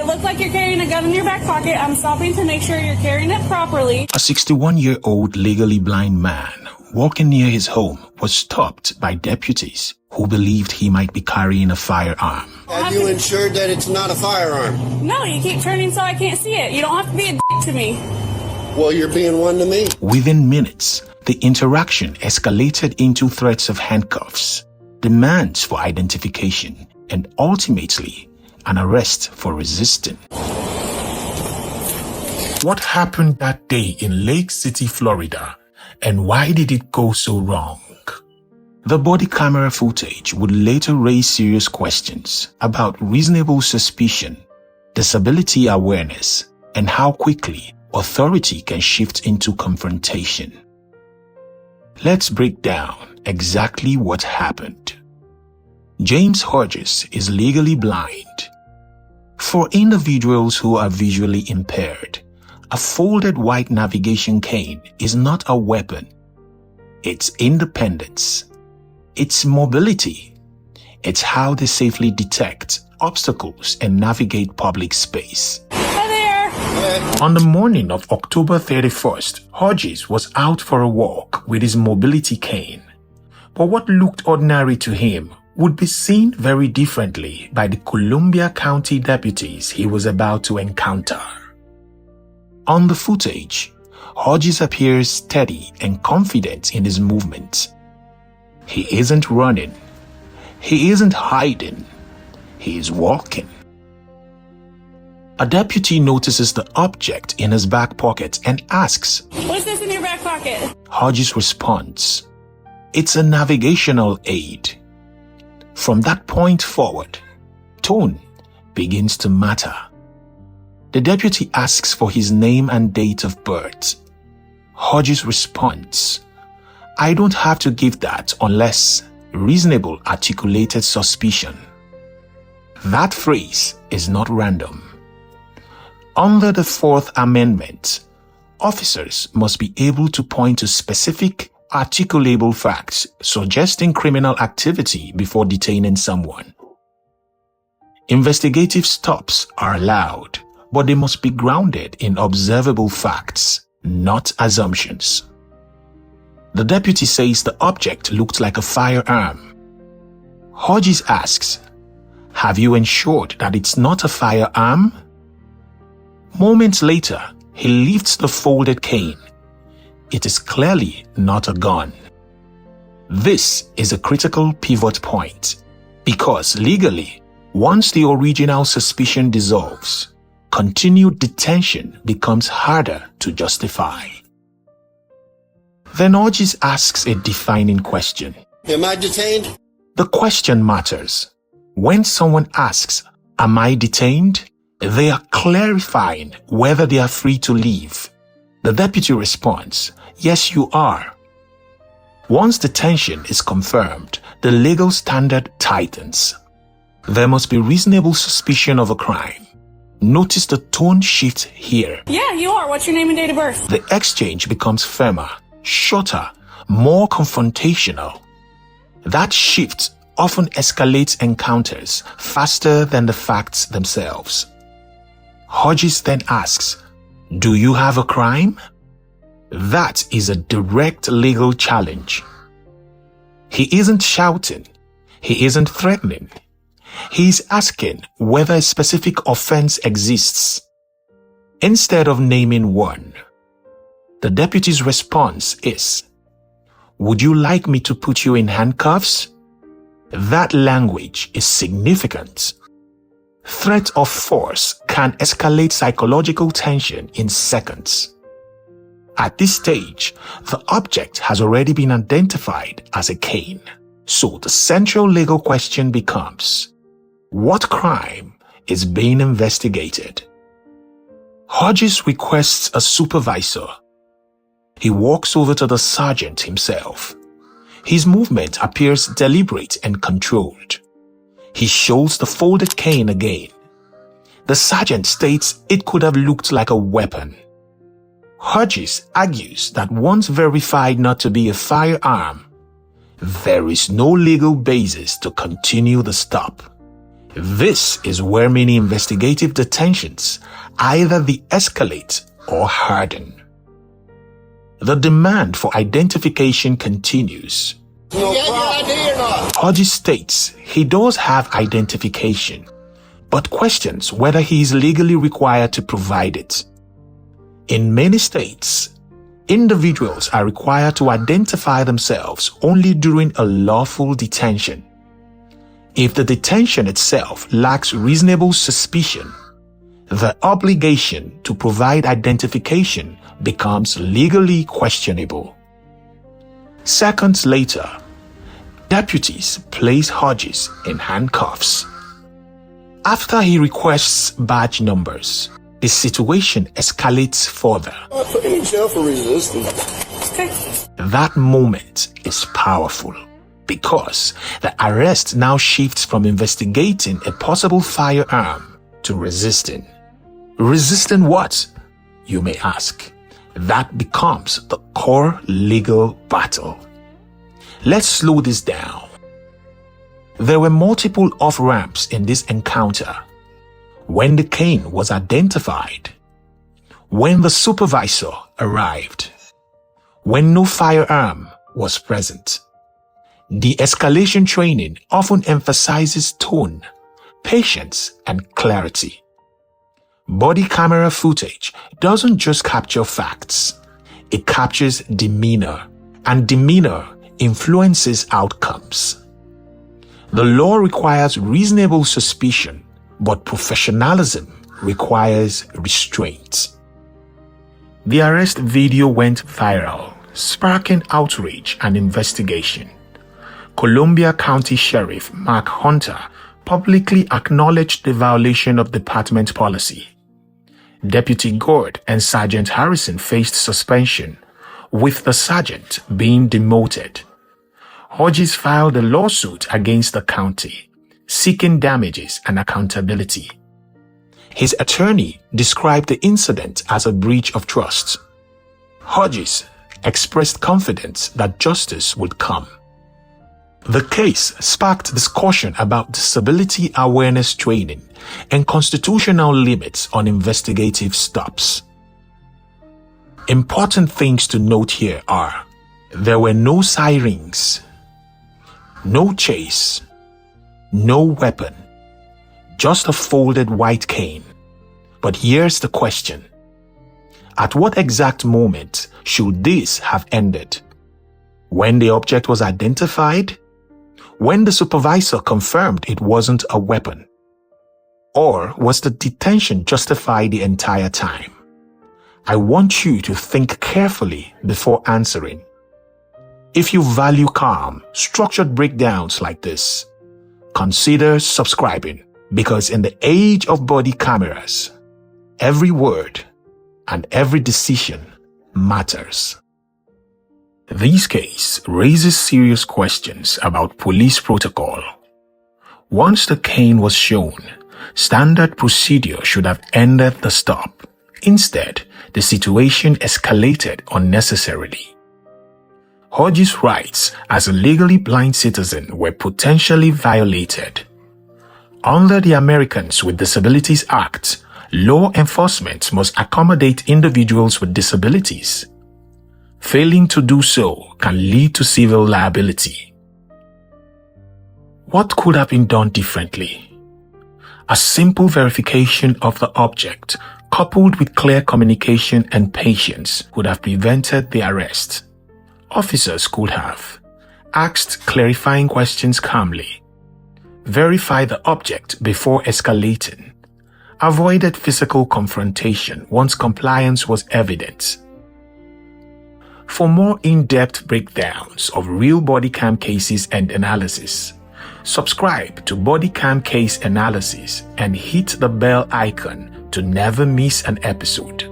looks like you're carrying a gun in your back pocket. I'm stopping to make sure you're carrying it properly. A 61-year-old legally blind man walking near his home was stopped by deputies who believed he might be carrying a firearm. Have you ensured that it's not a firearm? No, you keep turning so I can't see it. You don't have to be a dick to me. Well, you're being one to me. Within minutes, the interaction escalated into threats of handcuffs, demands for identification, and ultimately, an arrest for resisting. What happened that day in Lake City, Florida, and why did it go so wrong? The body camera footage would later raise serious questions about reasonable suspicion, disability awareness, and how quickly authority can shift into confrontation. Let's break down exactly what happened. James Hodges is legally blind. For individuals who are visually impaired, a folded white navigation cane is not a weapon. It's independence. It's mobility. It's how they safely detect obstacles and navigate public space. Hi there. On the morning of October 31st, Hodges was out for a walk with his mobility cane. But what looked ordinary to him would be seen very differently by the Columbia County deputies he was about to encounter. On the footage, Hodges appears steady and confident in his movements. He isn't running. He isn't hiding. He is walking. A deputy notices the object in his back pocket and asks, What's this in your back pocket? Hodges responds, It's a navigational aid. From that point forward, tone begins to matter. The deputy asks for his name and date of birth. Hodges responds, I don't have to give that unless reasonable articulated suspicion. That phrase is not random. Under the Fourth Amendment, officers must be able to point to specific, articulable facts suggesting criminal activity before detaining someone. Investigative stops are allowed, but they must be grounded in observable facts, not assumptions. The deputy says the object looked like a firearm. Hodges asks, Have you ensured that it's not a firearm? Moments later, he lifts the folded cane. It is clearly not a gun. This is a critical pivot point because legally, once the original suspicion dissolves, continued detention becomes harder to justify. Then Hodges asks a defining question. Am I detained? The question matters. When someone asks, Am I detained? They are clarifying whether they are free to leave. The deputy responds, Yes, you are. Once detention is confirmed, the legal standard tightens. There must be reasonable suspicion of a crime. Notice the tone shift here. Yeah, you are. What's your name and date of birth? The exchange becomes firmer, shorter, more confrontational. That shift often escalates encounters faster than the facts themselves. Hodges then asks, Do you have a crime? That is a direct legal challenge. He isn't shouting. He isn't threatening. He is asking whether a specific offense exists. Instead of naming one, the deputy's response is, Would you like me to put you in handcuffs? That language is significant. Threat of force can escalate psychological tension in seconds. At this stage, the object has already been identified as a cane. So the central legal question becomes, what crime is being investigated? Hodges requests a supervisor. He walks over to the sergeant himself. His movement appears deliberate and controlled. He shows the folded cane again. The sergeant states it could have looked like a weapon. Hodges argues that once verified not to be a firearm, there is no legal basis to continue the stop. This is where many investigative detentions either de-escalate or harden. The demand for identification continues. No problem. Hodges states he does have identification, but questions whether he is legally required to provide it. In many states, individuals are required to identify themselves only during a lawful detention. If the detention itself lacks reasonable suspicion, the obligation to provide identification becomes legally questionable. Seconds later, deputies place Hodges in handcuffs. After he requests badge numbers, the situation escalates further. I'm putting in jail for resisting. That moment is powerful because the arrest now shifts from investigating a possible firearm to resisting. Resisting what? You may ask. That becomes the core legal battle. Let's slow this down. There were multiple off-ramps in this encounter. When the cane was identified, when the supervisor arrived, when no firearm was present. De-escalation training often emphasizes tone, patience, and clarity. Body camera footage doesn't just capture facts, it captures demeanor, and demeanor influences outcomes. The law requires reasonable suspicion, but professionalism requires restraint. The arrest video went viral, sparking outrage and investigation. Columbia County Sheriff Mark Hunter publicly acknowledged the violation of department policy. Deputy Gord and Sergeant Harrison faced suspension, with the sergeant being demoted. Hodges filed a lawsuit against the county, seeking damages and accountability. His attorney described the incident as a breach of trust. Hodges expressed confidence that justice would come. The case sparked discussion about disability awareness training and constitutional limits on investigative stops. Important things to note here are: there were no sirens, no chase, no weapon, just a folded white cane. But here's the question: at what exact moment should this have ended? When the object was identified? When the supervisor confirmed it wasn't a weapon? Or was the detention justified the entire time? I want you to think carefully before answering. If you value calm, structured breakdowns like this, consider subscribing, because in the age of body cameras, every word and every decision matters. This case raises serious questions about police protocol. Once the cane was shown, standard procedure should have ended the stop. Instead, the situation escalated unnecessarily. Hodges' rights as a legally blind citizen were potentially violated. Under the Americans with Disabilities Act, law enforcement must accommodate individuals with disabilities. Failing to do so can lead to civil liability. What could have been done differently? A simple verification of the object, coupled with clear communication and patience, would have prevented the arrest. Officers could have asked clarifying questions calmly, verified the object before escalating, avoided physical confrontation once compliance was evident. For more in-depth breakdowns of real bodycam cases and analysis, subscribe to Bodycam Case Analysis and hit the bell icon to never miss an episode.